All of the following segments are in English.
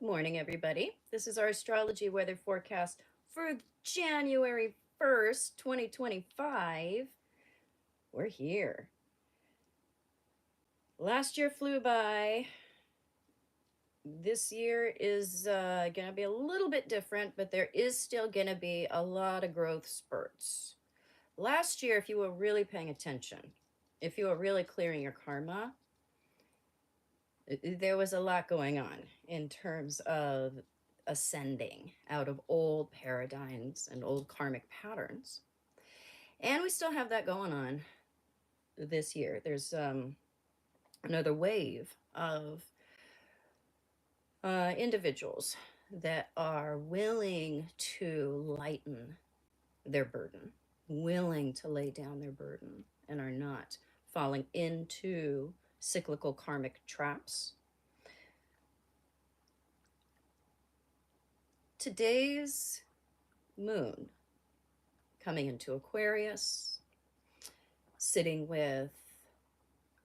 Good morning, everybody. This is our astrology weather forecast for January 1st, 2025. We're here. Last year flew by. This year is going to be a little bit different, but there is still going to be a lot of growth spurts. Last year, if you were really paying attention, if you were really clearing your karma, there was a lot going on in terms of ascending out of old paradigms and old karmic patterns. And we still have that going on this year. There's another wave of individuals that are willing to lighten their burden, willing to lay down their burden, and are not falling into cyclical karmic traps. Today's moon coming into Aquarius, sitting with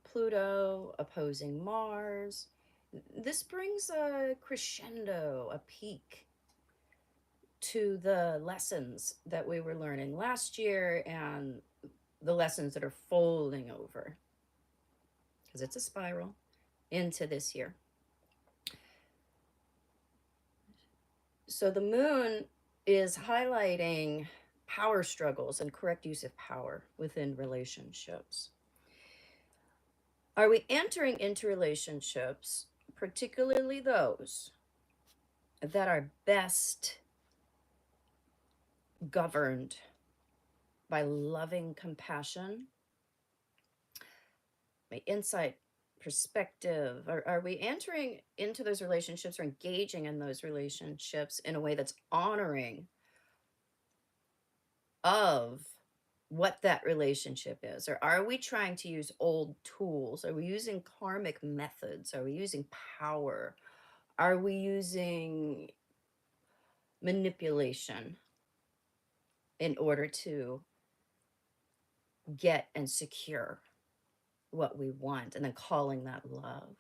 Pluto opposing Mars. This brings a crescendo, a peak to the lessons that we were learning last year and the lessons that are folding over, because it's a spiral, into this year. So the moon is highlighting power struggles and correct use of power within relationships. Are we entering into relationships, particularly those that are best governed by loving compassion, by insight, perspective? Are we entering into those relationships or engaging in those relationships in a way that's honoring of what that relationship is? Or are we trying to use old tools? Are we using karmic methods? Are we using power? Are we using manipulation in order to get and secure what we want, and then calling that love?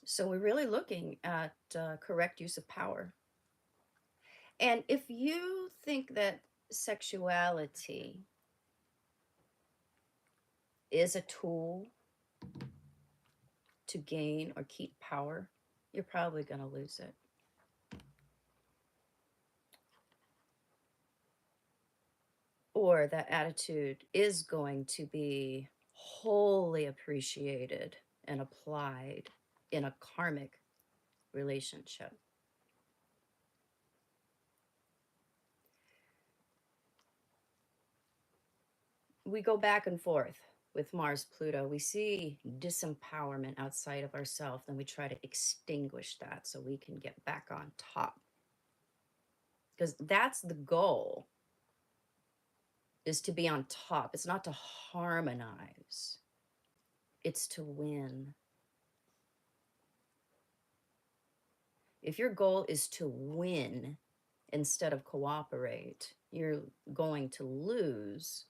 So we're really looking at correct use of power. And if you think that sexuality is a tool to gain or keep power, you're probably going to lose it. Or that attitude is going to be wholly appreciated and applied in a karmic relationship. We go back and forth with Mars, Pluto. We see disempowerment outside of ourselves, and we try to extinguish that so we can get back on top. Because that's the goal, is to be on top. It's not to harmonize, it's to win. If your goal is to win instead of cooperate, you're going to lose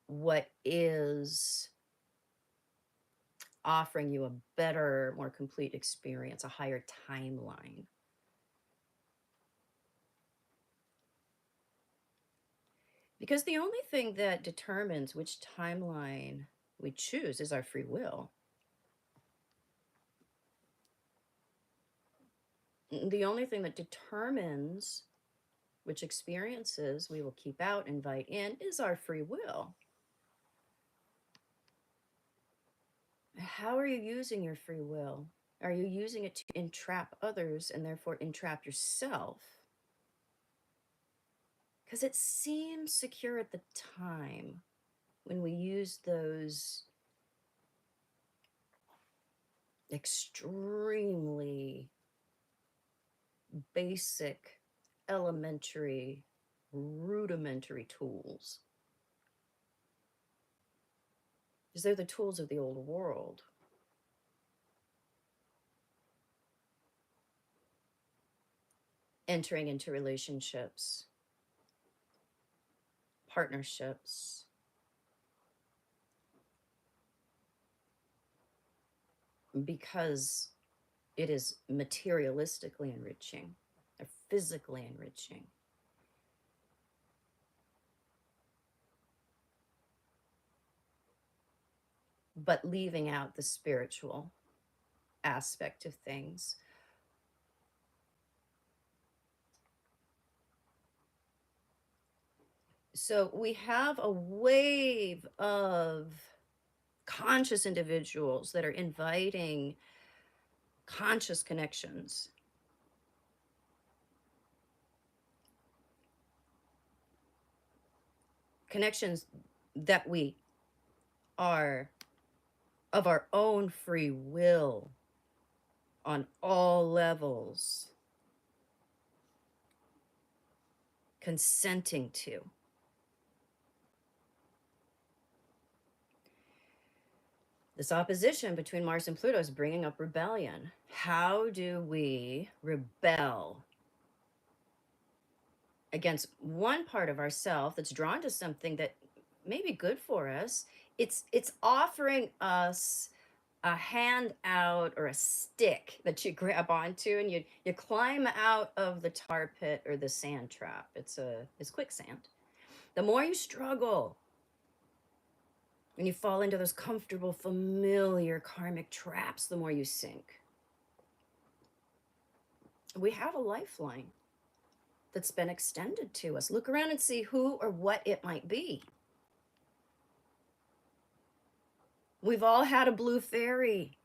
what is offering you a better, more complete experience, a higher timeline. Because the only thing that determines which timeline we choose is our free will. The only thing that determines which experiences we will keep out, invite in, is our free will. How are you using your free will? Are you using it to entrap others and therefore entrap yourself? Because it seems secure at the time when we use those extremely basic, elementary, rudimentary tools. Because they're the tools of the old world. Entering into relationships, partnerships, because it is materialistically enriching or physically enriching. But leaving out the spiritual aspect of things. So we have a wave of conscious individuals that are inviting conscious connections. Connections that we are of our own free will on all levels consenting to. This opposition between Mars and Pluto is bringing up rebellion. How do we rebel against one part of ourself that's drawn to something that may be good for us? It's offering us a handout or a stick that you grab onto, and you climb out of the tar pit or the sand trap. It's quicksand. The more you struggle, when you fall into those comfortable, familiar karmic traps, the more you sink. We have a lifeline that's been extended to us. Look around and see who or what it might be. We've all had a blue fairy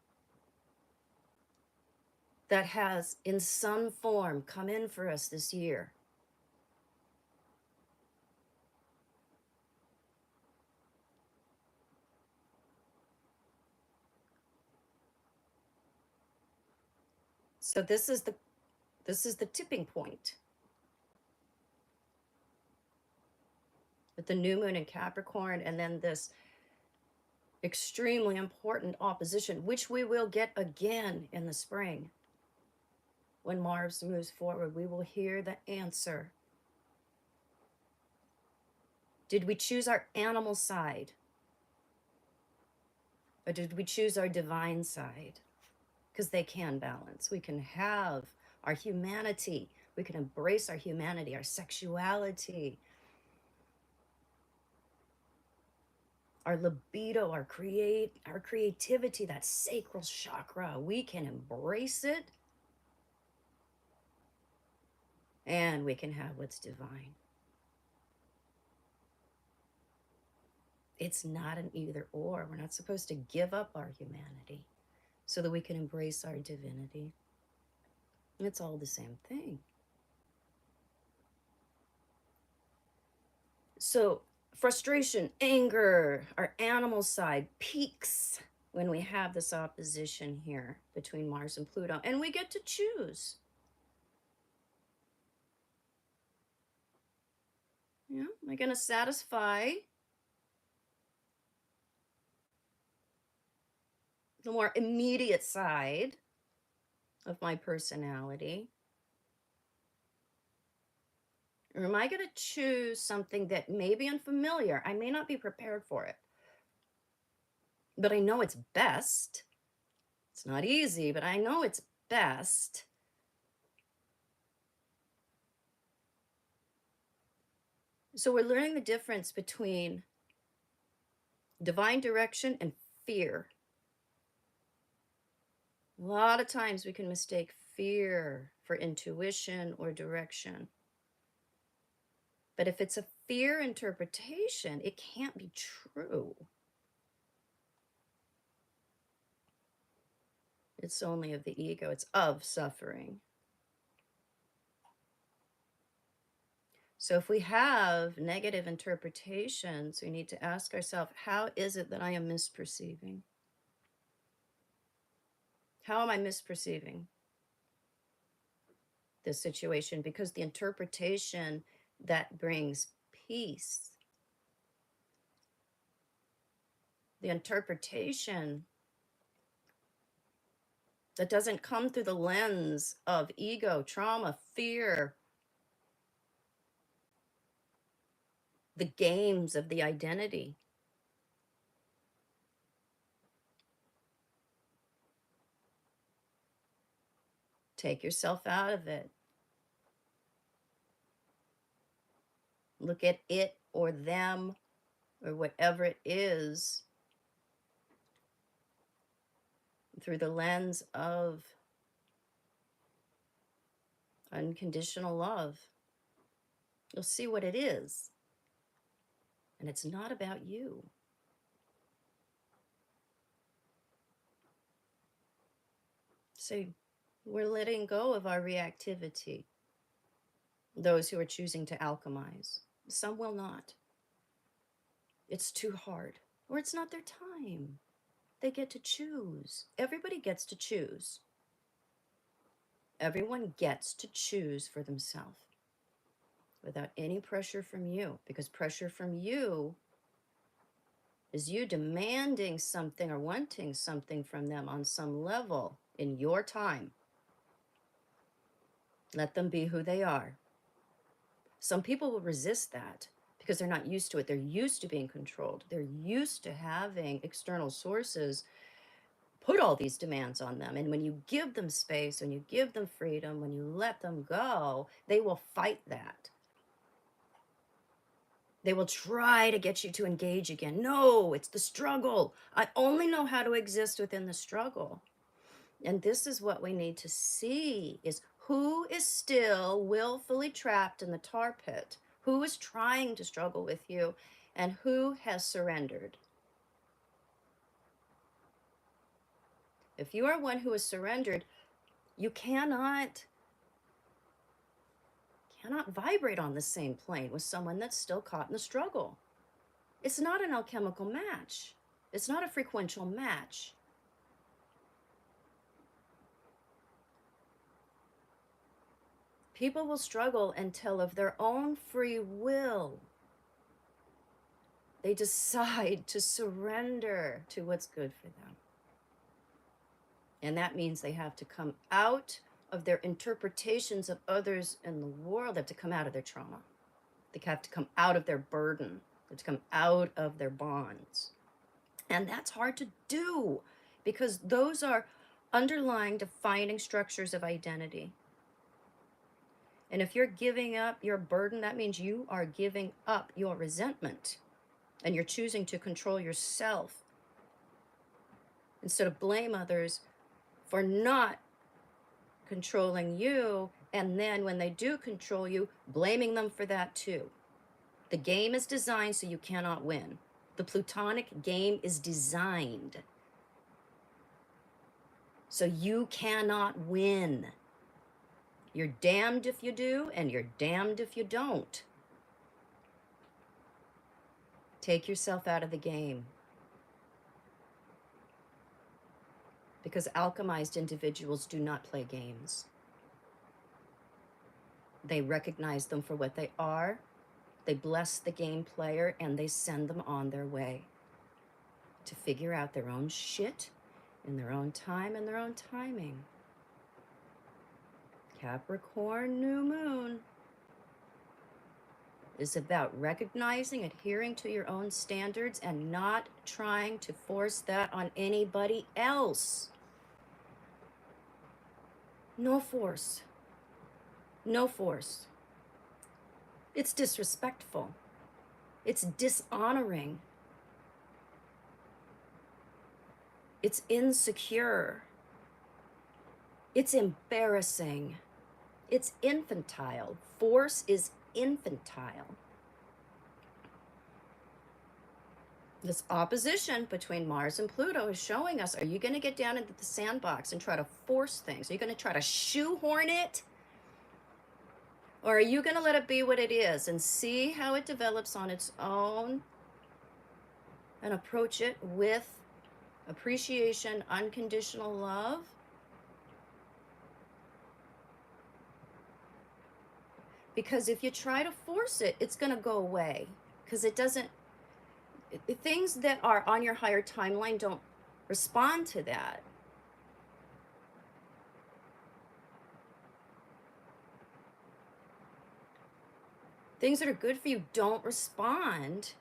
that has, in some form, come in for us this year. So this is the tipping point. With the new moon in Capricorn, and then this extremely important opposition, which we will get again in the spring. When Mars moves forward, we will hear the answer. Did we choose our animal side? Or did we choose our divine side? Because they can balance. We can have our humanity. We can embrace our humanity, our sexuality, our libido, our creativity, that sacral chakra. We can embrace it, and we can have what's divine. It's not an either or. We're not supposed to give up our humanity so that we can embrace our divinity. It's all the same thing. So frustration, anger, our animal side peaks when we have this opposition here between Mars and Pluto, and we get to choose. Yeah, am I going to satisfy the more immediate side of my personality? Or am I going to choose something that may be unfamiliar? I may not be prepared for it, but I know it's best. It's not easy, but I know it's best. So we're learning the difference between divine direction and fear. A lot of times we can mistake fear for intuition or direction. But if it's a fear interpretation, it can't be true. It's only of the ego, it's of suffering. So if we have negative interpretations, we need to ask ourselves, how is it that I am misperceiving? How am I misperceiving this situation? Because the interpretation that brings peace, the interpretation that doesn't come through the lens of ego, trauma, fear, the games of the identity. Take yourself out of it. Look at it or them or whatever it is through the lens of unconditional love. You'll see what it is. And it's not about you. So we're letting go of our reactivity. Those who are choosing to alchemize. Some will not. It's too hard, or it's not their time. They get to choose. Everybody gets to choose. Everyone gets to choose for themselves without any pressure from you, because pressure from you is you demanding something or wanting something from them on some level in your time. Let them be who they are. Some people will resist that because they're not used to it. They're used to being controlled. They're used to having external sources put all these demands on them. And when you give them space, when you give them freedom, when you let them go, they will fight that. They will try to get you to engage again. No, it's the struggle. I only know how to exist within the struggle. And this is what we need to see is who is still willfully trapped in the tar pit, who is trying to struggle with you, and who has surrendered. If you are one who has surrendered, you cannot vibrate on the same plane with someone that's still caught in the struggle. It's not an alchemical match. It's not a frequential match. People will struggle until of their own free will, they decide to surrender to what's good for them. And that means they have to come out of their interpretations of others in the world. They have to come out of their trauma. They have to come out of their burden. They have to come out of their bonds. And that's hard to do because those are underlying defining structures of identity. And if you're giving up your burden, that means you are giving up your resentment and you're choosing to control yourself instead of blame others for not controlling you. And then when they do control you, blaming them for that too. The game is designed so you cannot win. The plutonic game is designed so you cannot win. You're damned if you do, and you're damned if you don't. Take yourself out of the game. Because alchemized individuals do not play games. They recognize them for what they are, they bless the game player, and they send them on their way to figure out their own shit in their own time and their own timing. Capricorn new moon is about recognizing, adhering to your own standards, and not trying to force that on anybody else. No force. No force. It's disrespectful. It's dishonoring. It's insecure. It's embarrassing. It's infantile. Force is infantile. This opposition between Mars and Pluto is showing us, are you going to get down into the sandbox and try to force things? Are you going to try to shoehorn it? Or are you going to let it be what it is and see how it develops on its own and approach it with appreciation, unconditional love? Because if you try to force it, it's going to go away. Because it doesn't, things that are on your higher timeline don't respond to that. Things that are good for you don't respond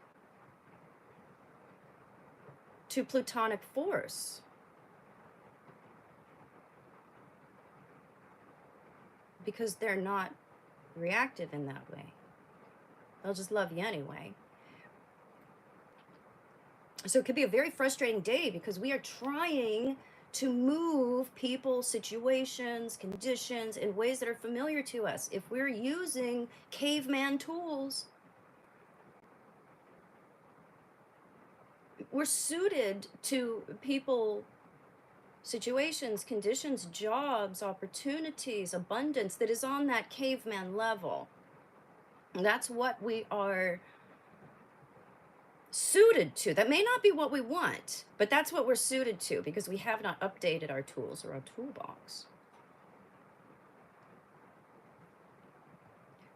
to plutonic force. because they're not reactive in that way. They'll just love you anyway. So it could be a very frustrating day because we are trying to move people, situations, conditions in ways that are familiar to us. If we're using caveman tools, we're suited to people, situations, conditions, jobs, opportunities, abundance that is on that caveman level. And that's what we are suited to. That may not be what we want, but that's what we're suited to because we have not updated our tools or our toolbox.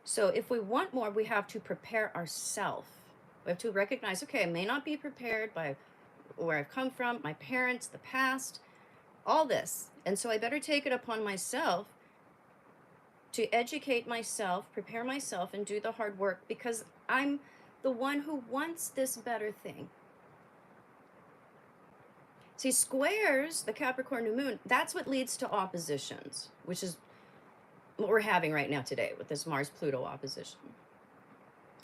So if we want more, we have to prepare ourselves. We have to recognize, okay, I may not be prepared by where I've come from, my parents, the past, all this. And so I better take it upon myself to educate myself, prepare myself, and do the hard work because I'm the one who wants this better thing. See, squares, the Capricorn new moon, that's what leads to oppositions, which is what we're having right now today with this Mars-Pluto opposition.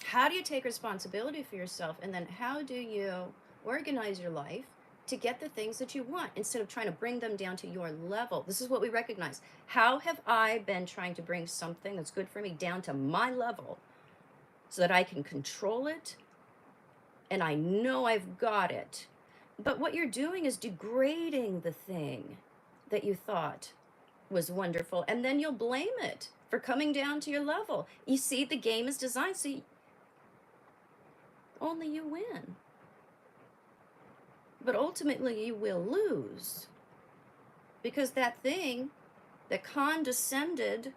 How do you take responsibility for yourself? And then how do you organize your life to get the things that you want instead of trying to bring them down to your level? This is what we recognize. How have I been trying to bring something that's good for me down to my level so that I can control it and I know I've got it? But what you're doing is degrading the thing that you thought was wonderful, and then you'll blame it for coming down to your level. You see, the game is designed so only you win. But ultimately you will lose because that thing that condescended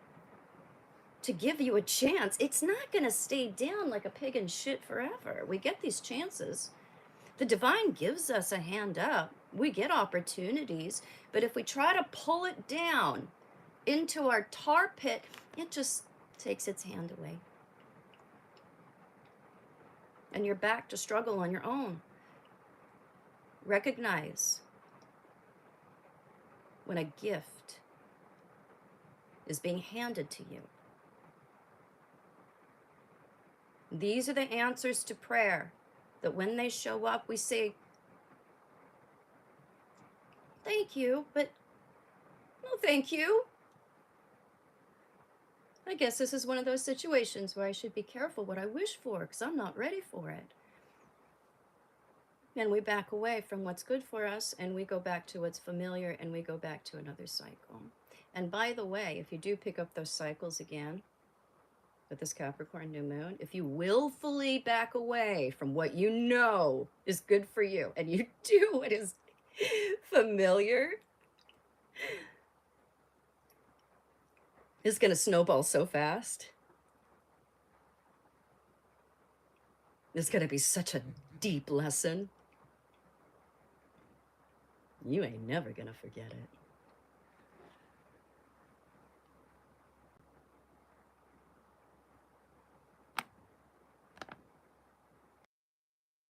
to give you a chance, it's not going to stay down like a pig in shit forever. We get these chances. The divine gives us a hand up. We get opportunities, but if we try to pull it down into our tar pit, it just takes its hand away. And you're back to struggle on your own. Recognize when a gift is being handed to you. These are the answers to prayer that when they show up, we say, thank you, but no thank you. I guess this is one of those situations where I should be careful what I wish for because I'm not ready for it. And we back away from what's good for us and we go back to what's familiar and we go back to another cycle. And by the way, if you do pick up those cycles again with this Capricorn new moon, if you willfully back away from what you know is good for you and you do what is familiar, it's going to snowball so fast. It's going to be such a deep lesson. You ain't never going to forget it.